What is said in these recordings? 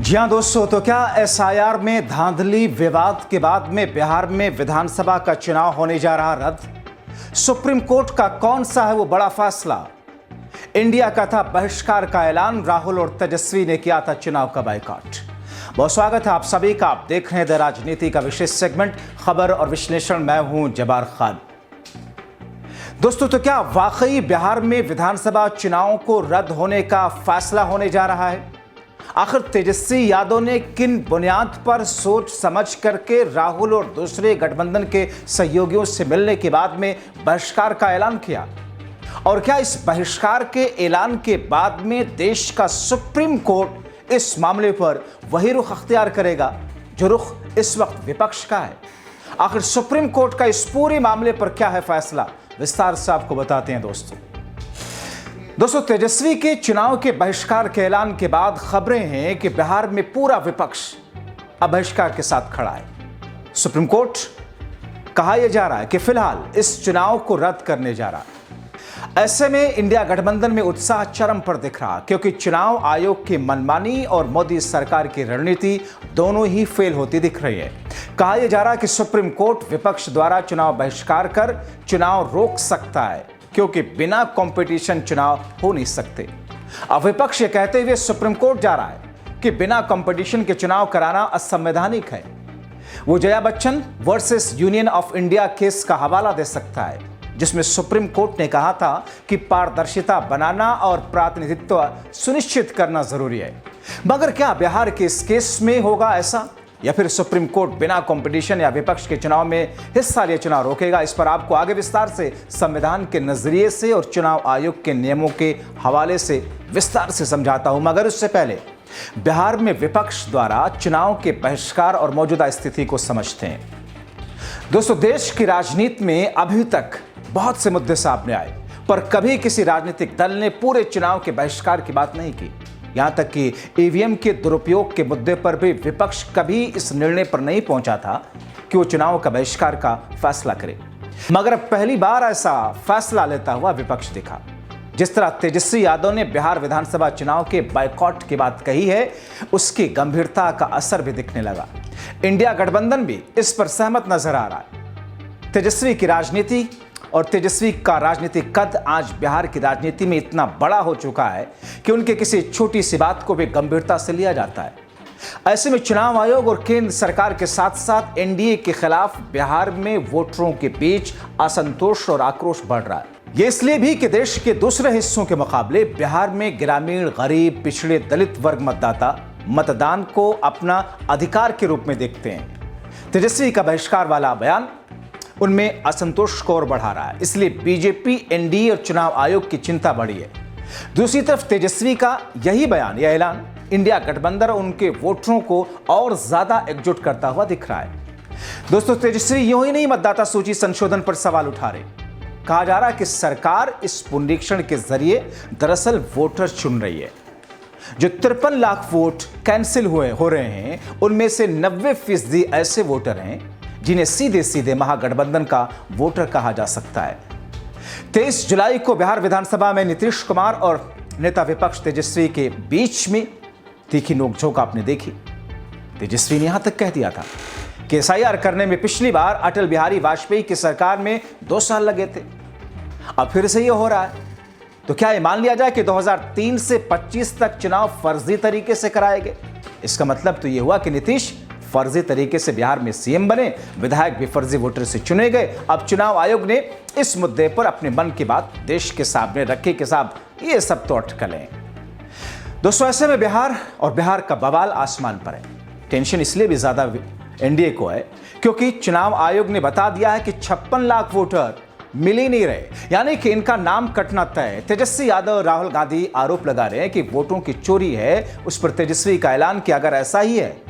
जी हां दोस्तों, तो क्या एसआईआर में धांधली विवाद के बाद में बिहार में विधानसभा का चुनाव होने जा रहा रद्द? सुप्रीम कोर्ट का कौन सा है वो बड़ा फैसला? इंडिया का था बहिष्कार का ऐलान, राहुल और तेजस्वी ने किया था चुनाव का बायकॉट। बहुत स्वागत है आप सभी का। आप देख रहे हैं द राजनीति का विशेष सेगमेंट खबर और विश्लेषण। मैं हूं जबार खान। दोस्तों, तो क्या वाकई बिहार में विधानसभा चुनावों को रद्द होने का फैसला होने जा रहा है? आखिर तेजस्वी यादव ने किन बुनियाद पर सोच समझ करके राहुल और दूसरे गठबंधन के सहयोगियों से मिलने के बाद में बहिष्कार का ऐलान किया? और क्या इस बहिष्कार के ऐलान के बाद में देश का सुप्रीम कोर्ट इस मामले पर वही रुख अख्तियार करेगा जो रुख इस वक्त विपक्ष का है? आखिर सुप्रीम कोर्ट का इस पूरे मामले पर क्या है फैसला, विस्तार से आपको बताते हैं दोस्तों, तेजस्वी के चुनाव के बहिष्कार के ऐलान के बाद खबरें हैं कि बिहार में पूरा विपक्ष अब बहिष्कार के साथ खड़ा है। सुप्रीम कोर्ट कहा यह जा रहा है कि फिलहाल इस चुनाव को रद्द करने जा रहा है। ऐसे में इंडिया गठबंधन में उत्साह चरम पर दिख रहा, क्योंकि चुनाव आयोग की मनमानी और मोदी सरकार की रणनीति दोनों ही फेल होती दिख रही है। कहा यह जा रहा है कि सुप्रीम कोर्ट विपक्ष द्वारा चुनाव बहिष्कार कर चुनाव रोक सकता है, क्योंकि बिना कंपटीशन चुनाव हो नहीं सकते। अब विपक्ष ये कहते हुए सुप्रीम कोर्ट जा रहा है कि बिना कंपटीशन के चुनाव कराना असंवैधानिक है। वो Jaya Bachchan versus union of India case का हवाला दे सकता है, जिसमें सुप्रीम कोर्ट ने कहा था कि पारदर्शिता बनाना और प्रातिनिधित्व सुनिश्चित करना जरूरी है। मगर क्या बिहार के इस केस में होगा ऐसा, या फिर सुप्रीम कोर्ट बिना कंपटीशन या विपक्ष के चुनाव में हिस्सा लिए चुनाव रोकेगा? इस पर आपको आगे विस्तार से संविधान के नजरिए से और चुनाव आयोग के नियमों के हवाले से विस्तार से समझाता हूं। मगर उससे पहले बिहार में विपक्ष द्वारा चुनाव के बहिष्कार और मौजूदा स्थिति को समझते हैं। दोस्तों, देश की राजनीति में अभी तक बहुत से मुद्दे सामने आए, पर कभी किसी राजनीतिक दल ने पूरे चुनाव के बहिष्कार की बात नहीं की। यहां तक कि ईवीएम के दुरुपयोग के मुद्दे पर भी विपक्ष कभी इस निर्णय पर नहीं पहुंचा था कि वो चुनाव का बहिष्कार का फैसला करे। मगर अब पहली बार ऐसा फैसला लेता हुआ विपक्ष दिखा। जिस तरह तेजस्वी यादव ने बिहार विधानसभा चुनाव के बायकॉट की बात कही है, उसकी गंभीरता का असर भी दिखने लगा। इंडिया गठबंधन भी इस पर सहमत नजर आ रहा है। तेजस्वी की राजनीति और तेजस्वी का राजनीतिक कद आज बिहार की राजनीति में इतना बड़ा हो चुका है कि उनके किसी छोटी सी बात को भी गंभीरता से लिया जाता है। ऐसे में चुनाव आयोग और केंद्र सरकार के साथ साथ एनडीए के खिलाफ बिहार में वोटरों के बीच असंतोष और आक्रोश बढ़ रहा है। ये इसलिए भी कि देश के दूसरे हिस्सों के मुकाबले बिहार में ग्रामीण, गरीब, पिछड़े, दलित वर्ग मतदाता मतदान को अपना अधिकार के रूप में देखते हैं। तेजस्वी का बहिष्कार वाला बयान उनमें असंतोष को और बढ़ा रहा है। इसलिए बीजेपी, एनडीए और चुनाव आयोग की चिंता बढ़ी है। दूसरी तरफ तेजस्वी का यही बयान या ऐलान इंडिया गठबंधन और उनके वोटरों को और ज्यादा एकजुट करता हुआ दिख रहा है। दोस्तों, तेजस्वी यूं ही नहीं मतदाता सूची संशोधन पर सवाल उठा रहे। कहा जा रहा है कि सरकार इस पुनरीक्षण के जरिए दरअसल वोटर चुन रही है। जो 53 लाख वोट कैंसिल हो रहे हैं, उनमें से 90% ऐसे वोटर हैं जिन्हें सीधे सीधे महागठबंधन का वोटर कहा जा सकता है। 23 जुलाई को बिहार विधानसभा में नीतीश कुमार और नेता विपक्ष तेजस्वी के बीच में तीखी नोकझोंक आपने देखी। तेजस्वी ने यहां तक कह दिया था कि एसआईआर करने में पिछली बार अटल बिहारी वाजपेयी की सरकार में 2 साल लगे थे। अब फिर से यह हो रहा है, तो क्या यह मान लिया जाए कि 2003 से 25 तक चुनाव फर्जी तरीके से कराए गए? इसका मतलब तो यह हुआ कि नीतीश फर्जी तरीके से बिहार में सीएम बने, विधायक भी फर्जी वोटर से चुने गए। अब चुनाव आयोग ने इस मुद्दे पर अपने मन की बात देश के सामने रखी कि साहब ये सब तो अटकलें हैं। दोस्तों, ऐसे में बिहार का बवाल आसमान पर है। टेंशन इसलिए भी ज्यादा एनडीए को है क्योंकि चुनाव आयोग ने बता दिया है कि 56 लाख वोटर मिल ही नहीं रहे, यानी कि इनका नाम कटना तय है। तेजस्वी यादव और राहुल गांधी आरोप लगा रहे हैं कि वोटों की चोरी है। उस पर तेजस्वी का ऐलान कि अगर ऐसा ही है,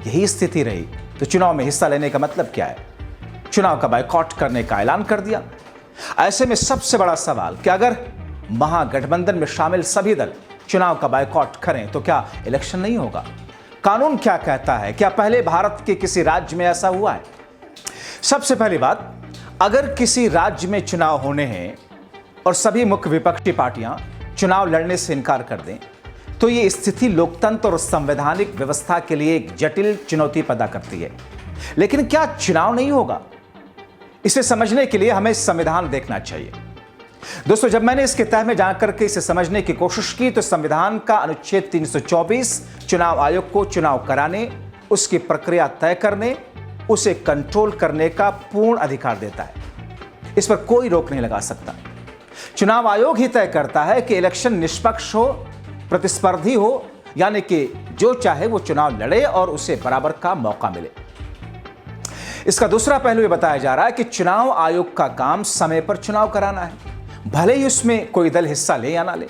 यही स्थिति रही, तो चुनाव में हिस्सा लेने का मतलब क्या है? चुनाव का बायकॉट करने का ऐलान कर दिया। ऐसे में सबसे बड़ा सवाल कि अगर महागठबंधन में शामिल सभी दल चुनाव का बायकॉट करें तो क्या इलेक्शन नहीं होगा? कानून क्या कहता है? क्या पहले भारत के किसी राज्य में ऐसा हुआ है? सबसे पहली बात, अगर किसी राज्य में चुनाव होने हैं और सभी मुख्य विपक्षी पार्टियां चुनाव लड़ने से इनकार कर दें, तो ये स्थिति लोकतंत्र और संवैधानिक व्यवस्था के लिए एक जटिल चुनौती पैदा करती है। लेकिन क्या चुनाव नहीं होगा? इसे समझने के लिए हमें संविधान देखना चाहिए। दोस्तों, जब मैंने इसके तह में जाकर के इसे समझने की कोशिश की तो संविधान का अनुच्छेद 324 चुनाव आयोग को चुनाव कराने, उसकी प्रक्रिया तय करने, उसे कंट्रोल करने का पूर्ण अधिकार देता है। इस पर कोई रोक नहीं लगा सकता। चुनाव आयोग ही तय करता है कि इलेक्शन निष्पक्ष हो, प्रतिस्पर्धी हो, यानी कि जो चाहे वो चुनाव लड़े और उसे बराबर का मौका मिले। इसका दूसरा पहलू यह बताया जा रहा है कि चुनाव आयोग का काम समय पर चुनाव कराना है, भले ही उसमें कोई दल हिस्सा ले या ना ले।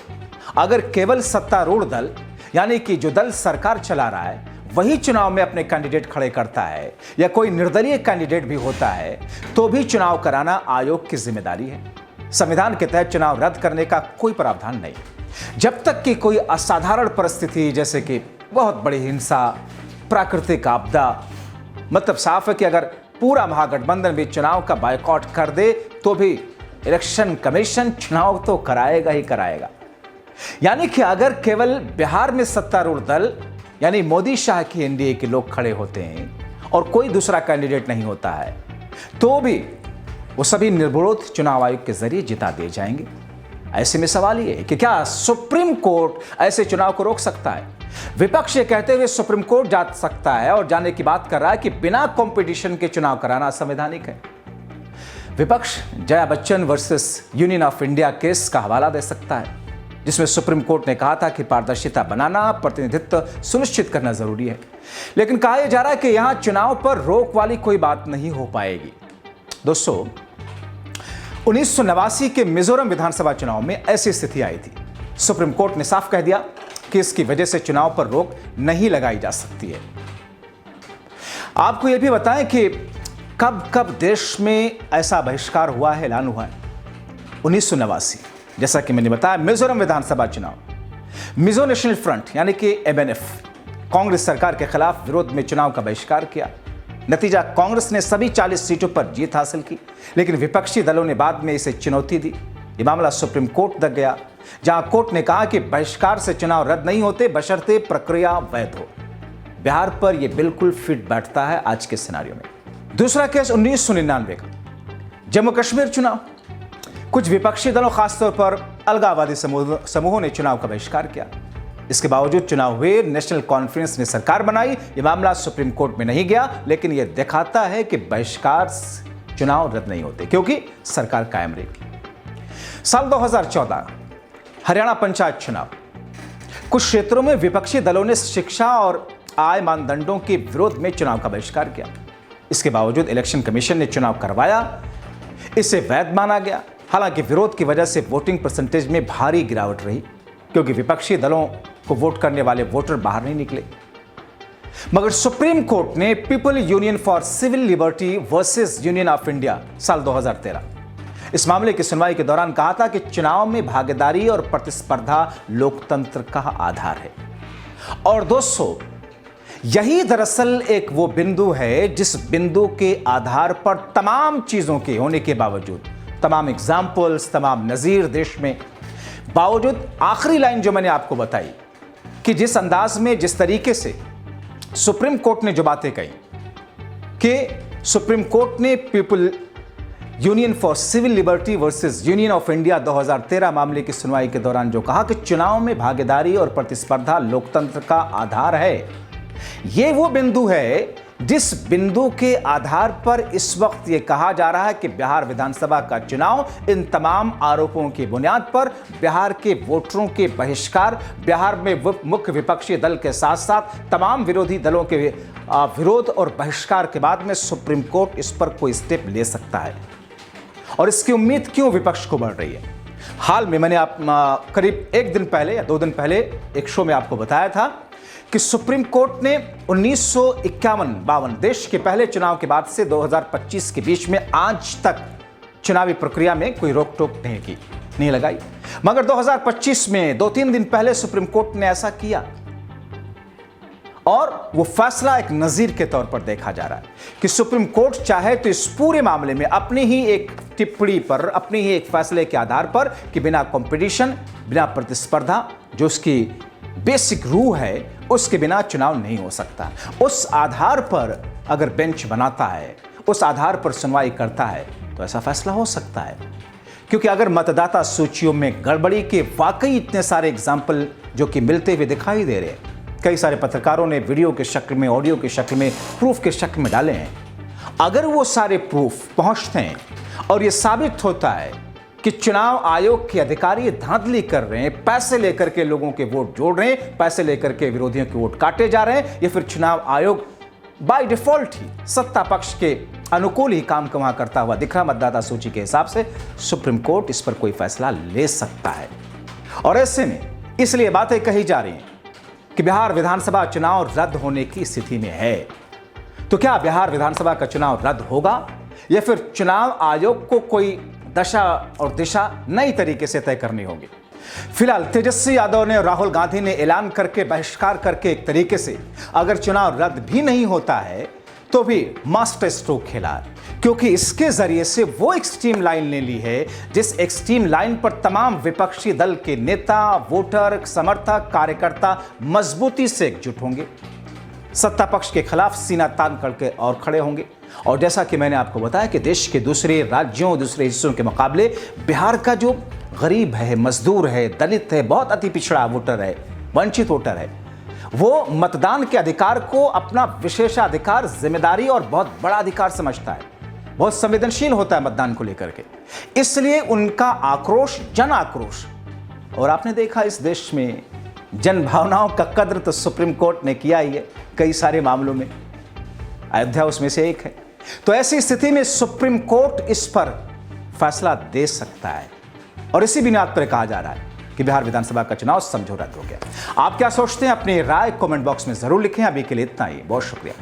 अगर केवल सत्तारूढ़ दल, यानी कि जो दल सरकार चला रहा है, वही चुनाव में अपने कैंडिडेट खड़े करता है या कोई निर्दलीय कैंडिडेट भी होता है, तो भी चुनाव कराना आयोग की जिम्मेदारी है। संविधान के तहत चुनाव रद्द करने का कोई प्रावधान नहीं, जब तक कि कोई असाधारण परिस्थिति जैसे कि बहुत बड़ी हिंसा, प्राकृतिक आपदा, मतलब साफ है कि अगर पूरा महागठबंधन भी चुनाव का बायकॉट कर दे तो भी इलेक्शन कमीशन चुनाव तो कराएगा ही कराएगा। यानी कि अगर केवल बिहार में सत्तारूढ़ दल यानी मोदी शाह की एनडीए के लोग खड़े होते हैं और कोई दूसरा कैंडिडेट नहीं होता है, तो भी वो सभी निर्विरोध चुनाव आयोग के जरिए जिता दिए जाएंगे। ऐसे में सवाल ये है कि क्या सुप्रीम कोर्ट ऐसे चुनाव को रोक सकता है? विपक्ष ये कहते हुए सुप्रीम कोर्ट जा सकता है और जाने की बात कर रहा है कि बिना कंपटीशन के चुनाव कराना असंवैधानिक है। विपक्ष Jaya Bachchan versus union of India case का हवाला दे सकता है, जिसमें सुप्रीम कोर्ट ने कहा था कि पारदर्शिता बनाना, प्रतिनिधित्व सुनिश्चित करना जरूरी है। लेकिन कहा यह जा रहा है कि यहां चुनाव पर रोक वाली कोई बात नहीं हो पाएगी। दोस्तों, 1989 के मिजोरम विधानसभा चुनाव में ऐसी स्थिति आई थी। सुप्रीम कोर्ट ने साफ कह दिया कि इसकी वजह से चुनाव पर रोक नहीं लगाई जा सकती है। आपको यह भी बताएं कि कब कब देश में ऐसा बहिष्कार हुआ है, ऐलान हुआ है। 1989, जैसा कि मैंने बताया, मिजोरम विधानसभा चुनाव, मिजो नेशनल फ्रंट यानी कि MNF कांग्रेस सरकार के खिलाफ विरोध में चुनाव का बहिष्कार किया। नतीजा, कांग्रेस ने सभी 40 सीटों पर जीत हासिल की, लेकिन विपक्षी दलों ने बाद में इसे चुनौती दी। यह मामला सुप्रीम कोर्ट तक गया, जहां कोर्ट ने कहा कि बहिष्कार से चुनाव रद्द नहीं होते बशर्ते प्रक्रिया वैध हो। बिहार पर यह बिल्कुल फिट बैठता है आज के सिनेरियो में। दूसरा केस 1999 का जम्मू कश्मीर चुनाव। कुछ विपक्षी दलों, खासतौर पर अलगाववादी समूहों ने चुनाव का बहिष्कार किया। इसके बावजूद चुनाव हुए, नेशनल कॉन्फ्रेंस ने सरकार बनाई। यह मामला सुप्रीम कोर्ट में नहीं गया, लेकिन यह दिखाता है कि बहिष्कार चुनाव रद्द नहीं होते क्योंकि सरकार कायम रही। साल 2014 हरियाणा पंचायत चुनाव। कुछ क्षेत्रों में विपक्षी दलों ने शिक्षा और आय मानदंडों के विरोध में चुनाव का बहिष्कार किया। इसके बावजूद इलेक्शन कमीशन ने चुनाव करवाया, इसे वैध माना गया। हालांकि विरोध की वजह से वोटिंग परसेंटेज में भारी गिरावट रही, क्योंकि विपक्षी दलों को वोट करने वाले वोटर बाहर नहीं निकले। मगर सुप्रीम कोर्ट ने people union for civil liberty versus union of India साल 2013 इस मामले की सुनवाई के दौरान कहा था कि चुनाव में भागीदारी और प्रतिस्पर्धा लोकतंत्र का आधार है। और दोस्तों, यही दरअसल एक वो बिंदु है जिस बिंदु के आधार पर तमाम चीजों के होने के बावजूद, तमाम एग्जाम्पल्स, तमाम नजीर देश में बावजूद, आखिरी लाइन जो मैंने आपको बताई कि जिस अंदाज में, जिस तरीके से सुप्रीम कोर्ट ने जो बातें कही कि सुप्रीम कोर्ट ने people union for civil liberty versus union of India 2013 मामले की सुनवाई के दौरान जो कहा कि चुनाव में भागीदारी और प्रतिस्पर्धा लोकतंत्र का आधार है, यह वो बिंदु है जिस बिंदु के आधार पर इस वक्त यह कहा जा रहा है कि बिहार विधानसभा का चुनाव इन तमाम आरोपों की बुनियाद पर बिहार के वोटरों के बहिष्कार, बिहार में मुख्य विपक्षी दल के साथ साथ तमाम विरोधी दलों के विरोध और बहिष्कार के बाद में सुप्रीम कोर्ट इस पर कोई स्टेप ले सकता है। और इसकी उम्मीद क्यों विपक्ष को बढ़ रही है? हाल में मैंने करीब 1 दिन पहले या 2 दिन पहले एक शो में आपको बताया था कि सुप्रीम कोर्ट ने 1951-52 देश के पहले चुनाव के बाद से 2025 के बीच में आज तक चुनावी प्रक्रिया में कोई रोक टोक नहीं लगाई। मगर 2025 में 2-3 दिन पहले सुप्रीम कोर्ट ने ऐसा किया और वो फैसला एक नजीर के तौर पर देखा जा रहा है कि सुप्रीम कोर्ट चाहे तो इस पूरे मामले में अपनी ही एक टिप्पणी पर, अपनी ही एक फैसले के आधार पर कि बिना कंपटीशन, बिना प्रतिस्पर्धा, जो उसकी बेसिक रूल है उसके बिना चुनाव नहीं हो सकता। उस आधार पर अगर बेंच बनाता है, उस आधार पर सुनवाई करता है तो ऐसा फैसला हो सकता है। क्योंकि अगर मतदाता सूचियों में गड़बड़ी के वाकई इतने सारे एग्जाम्पल जो कि मिलते हुए दिखाई दे रहे हैं, कई सारे पत्रकारों ने वीडियो के शक्ल में, ऑडियो के शक्ल में, प्रूफ के शक्ल में डाले हैं, अगर वो सारे प्रूफ पहुंचते हैं और ये साबित होता है कि चुनाव आयोग के अधिकारी धांधली कर रहे हैं, पैसे लेकर के लोगों के वोट जोड़ रहे हैं, पैसे लेकर के विरोधियों के वोट काटे जा रहे हैं, या फिर चुनाव आयोग बाय डिफॉल्ट ही सत्ता पक्ष के अनुकूल ही काम वहां करता हुआ दिख रहा मतदाता सूची के हिसाब से, सुप्रीम कोर्ट इस पर कोई फैसला ले सकता है। और ऐसे में इसलिए बातें कही जा रही हैं कि बिहार विधानसभा चुनाव रद्द होने की स्थिति में है। तो क्या बिहार विधानसभा का चुनाव रद्द होगा या फिर चुनाव आयोग को कोई दशा और दिशा नई तरीके से तय करनी होगी? फिलहाल तेजस्वी यादव ने, राहुल गांधी ने ऐलान करके, बहिष्कार करके एक तरीके से अगर चुनाव रद्द भी नहीं होता है तो भी मास्टर स्ट्रोक खेला, क्योंकि इसके जरिए से वो एक्सट्रीम लाइन ले ली है जिस एक्सट्रीम लाइन पर तमाम विपक्षी दल के नेता, वोटर, समर्थक, कार्यकर्ता मजबूती से एकजुट होंगे, सत्ता पक्ष के खिलाफ सीना तान करके और खड़े होंगे। और जैसा कि मैंने आपको बताया कि देश के दूसरे राज्यों, दूसरे हिस्सों के मुकाबले बिहार का जो गरीब है, मजदूर है, दलित है, बहुत अति पिछड़ा वोटर है, वंचित वोटर है, वो मतदान के अधिकार को अपना विशेषाधिकार, जिम्मेदारी और बहुत बड़ा अधिकार समझता है, बहुत संवेदनशील होता है मतदान को लेकर के। इसलिए उनका आक्रोश, जन आक्रोश, और आपने देखा इस देश में जन भावनाओं का कद्र तो सुप्रीम कोर्ट ने किया ही है कई सारे मामलों में, अयोध्या उसमें से एक है। तो ऐसी स्थिति में सुप्रीम कोर्ट इस पर फैसला दे सकता है और इसी बुनियाद पर कहा जा रहा है कि बिहार विधानसभा का चुनाव समझो रद्द हो गया। आप क्या सोचते हैं? अपनी राय कमेंट बॉक्स में जरूर लिखें। अभी के लिए इतना ही, बहुत शुक्रिया।